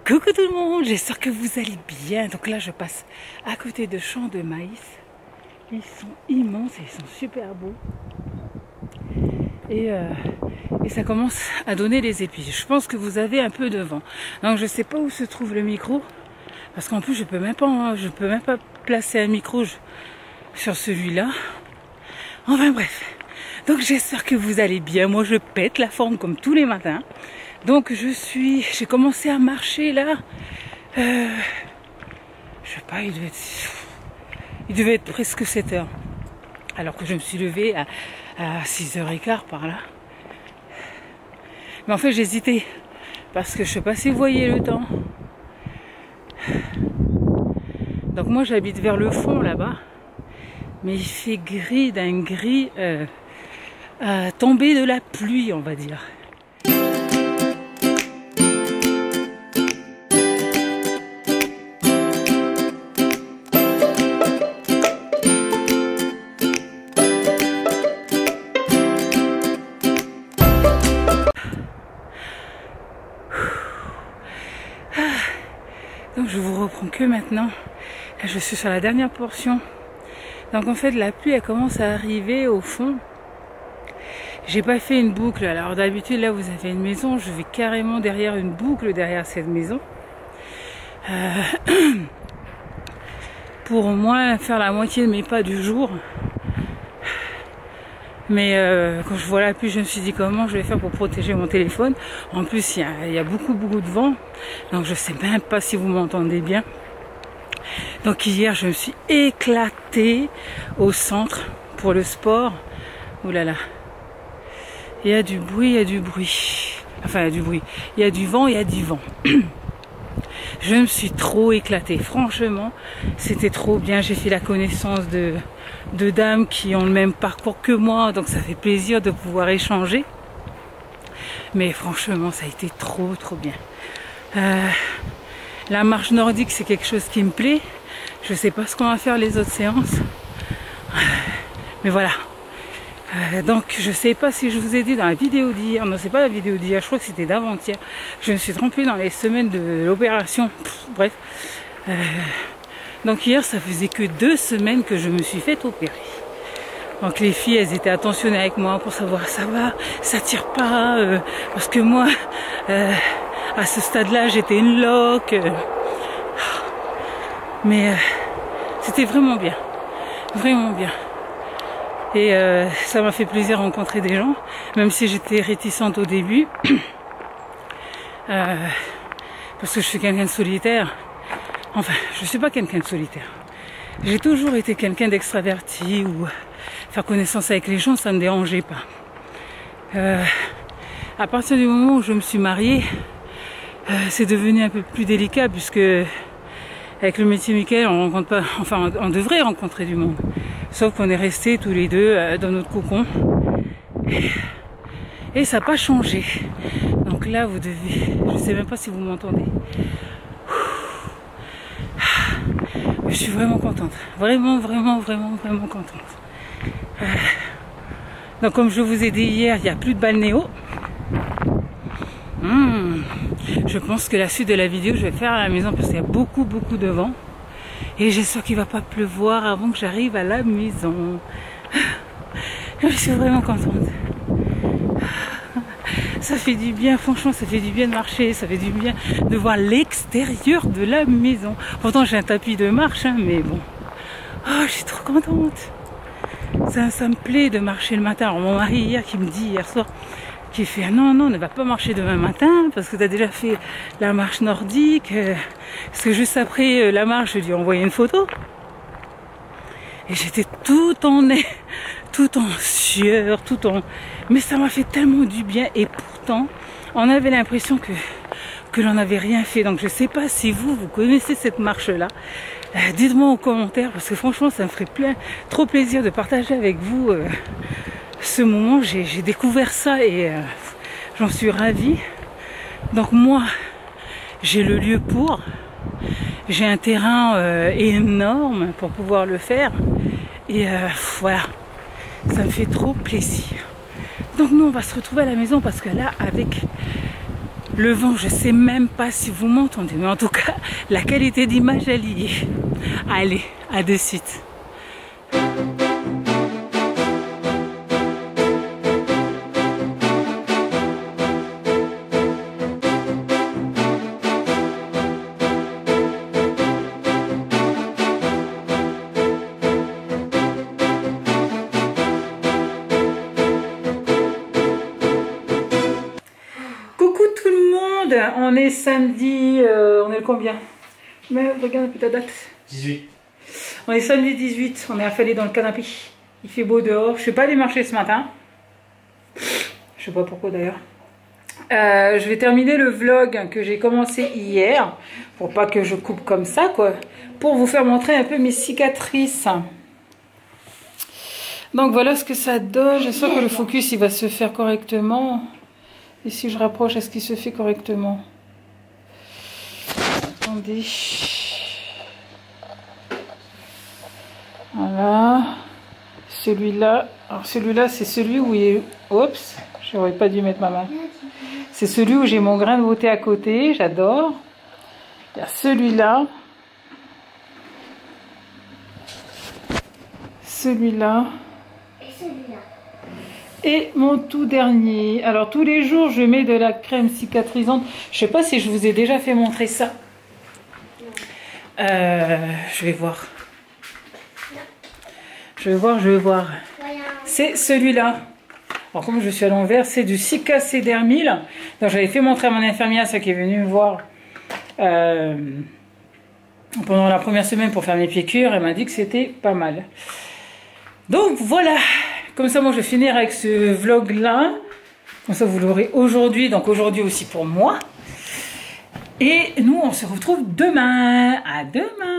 Coucou tout le monde, j'espère que vous allez bien. Donc là je passe à côté de champs de maïs. Ils sont immenses et ils sont super beaux. Et ça commence à donner les épis. Je pense que vous avez un peu de vent. Donc je sais pas où se trouve le micro. Parce qu'en plus je peux même pas placer un micro sur celui-là. Enfin bref. Donc j'espère que vous allez bien. Moi je pète la forme comme tous les matins. Donc j'ai commencé à marcher là. Je sais pas, il devait être presque 7 heures. Alors que je me suis levée à 6h15 par là. Mais en fait j'hésitais. Parce que je sais pas si vous voyez le temps. Donc moi j'habite vers le fond là-bas. Mais il fait gris d'un gris tombé de la pluie, on va dire. Donc je vous reprends que maintenant. Là, je suis sur la dernière portion. Donc en fait la pluie elle commence à arriver au fond. J'ai pas fait une boucle. Alors d'habitude là vous avez une maison, je vais carrément derrière une boucle derrière cette maison. Pour au moins faire la moitié de mes pas du jour. Mais quand je vois la pluie, je me suis dit comment je vais faire pour protéger mon téléphone. En plus, il y a beaucoup de vent. Donc je sais même pas si vous m'entendez bien. Donc hier, je me suis éclatée au centre pour le sport. Ouh là là. Il y a du bruit, il y a du bruit. Enfin, il y a du bruit. Il y a du vent, il y a du vent. Je me suis trop éclatée. Franchement, c'était trop bien. J'ai fait la connaissance de dames qui ont le même parcours que moi. Donc ça fait plaisir de pouvoir échanger. Mais franchement, ça a été trop bien. La marche nordique, c'est quelque chose qui me plaît. Je sais pas ce qu'on va faire les autres séances. Mais voilà. Donc je sais pas si je vous ai dit dans la vidéo d'hier, non c'est pas la vidéo d'hier, je crois que c'était d'avant-hier, je me suis trompée dans les semaines de l'opération, bref. Donc hier ça faisait que 2 semaines que je me suis fait opérer. Donc les filles elles étaient attentionnées avec moi pour savoir ça va, ça tire pas, parce que moi à ce stade-là j'étais une loque. Mais c'était vraiment bien, vraiment bien. Et ça m'a fait plaisir de rencontrer des gens, même si j'étais réticente au début. Parce que je suis quelqu'un de solitaire. Enfin, je ne suis pas quelqu'un de solitaire. J'ai toujours été quelqu'un d'extraverti, ou faire connaissance avec les gens, ça ne me dérangeait pas. À partir du moment où je me suis mariée, c'est devenu un peu plus délicat, puisque avec le métier Michael, on rencontre pas, enfin on devrait rencontrer du monde. Sauf qu'on est restés tous les deux dans notre cocon. Et ça n'a pas changé. Donc là, vous devez... Je sais même pas si vous m'entendez. Je suis vraiment contente. Vraiment contente. Donc comme je vous ai dit hier, il n'y a plus de balnéo. Je pense que la suite de la vidéo, je vais faire à la maison parce qu'il y a beaucoup de vent. Et j'espère qu'il ne va pas pleuvoir avant que j'arrive à la maison. Je suis vraiment contente. Ça fait du bien, franchement, ça fait du bien de marcher, ça fait du bien de voir l'extérieur de la maison. Pourtant, j'ai un tapis de marche, hein, mais bon. Oh, je suis trop contente. Ça me plaît de marcher le matin. Alors, mon mari hier qui me dit hier soir, qui fait ah non, ne va pas marcher demain matin parce que tu as déjà fait la marche nordique. Parce que juste après la marche, je lui ai envoyé une photo. Et j'étais tout en sueur, mais ça m'a fait tellement du bien. Et pourtant, on avait l'impression que l'on n'avait rien fait. Donc je sais pas si vous connaissez cette marche-là. Dites-moi en commentaire parce que franchement, ça me ferait trop plaisir de partager avec vous ce moment. J'ai découvert ça et j'en suis ravie. Donc moi, j'ai le lieu pour. J'ai un terrain énorme pour pouvoir le faire. Et voilà, ça me fait trop plaisir. Donc nous, on va se retrouver à la maison parce que là, avec Le vent, je sais même pas si vous m'entendez, mais en tout cas, la qualité d'image, elle y est. Allez, à de suite. On est samedi, on est le combien? Mais regarde un peu ta date. 18. On est samedi 18, on est affalé dans le canapé. Il fait beau dehors. Je ne suis pas allée marcher ce matin. Je sais pas pourquoi d'ailleurs. Je vais terminer le vlog que j'ai commencé hier. Pour pas que je coupe comme ça, quoi. Pour vous faire montrer un peu mes cicatrices. Donc voilà ce que ça donne. J'espère que le focus il va se faire correctement. Et si je rapproche, est-ce qu'il se fait correctement? Attendez. Voilà. Celui-là. Alors celui-là, c'est celui où il est... Oups, j'aurais pas dû mettre ma main. C'est celui où j'ai mon grain de beauté à côté. J'adore. Il y a celui-là. Celui-là. Et celui-là. Et mon tout dernier. Alors tous les jours je mets de la crème cicatrisante. Je sais pas si je vous ai déjà fait montrer ça. Je vais voir. Je vais voir. C'est celui-là. Alors comme je suis à l'envers, c'est du Cicadermil. Donc j'avais fait montrer à mon infirmière, celle qui est venue me voir pendant la première semaine pour faire mes piqûres. Elle m'a dit que c'était pas mal. Donc voilà. Comme ça, moi, je vais finir avec ce vlog-là. Comme ça, vous l'aurez aujourd'hui. Donc, aujourd'hui aussi pour moi. Et nous, on se retrouve demain. À demain.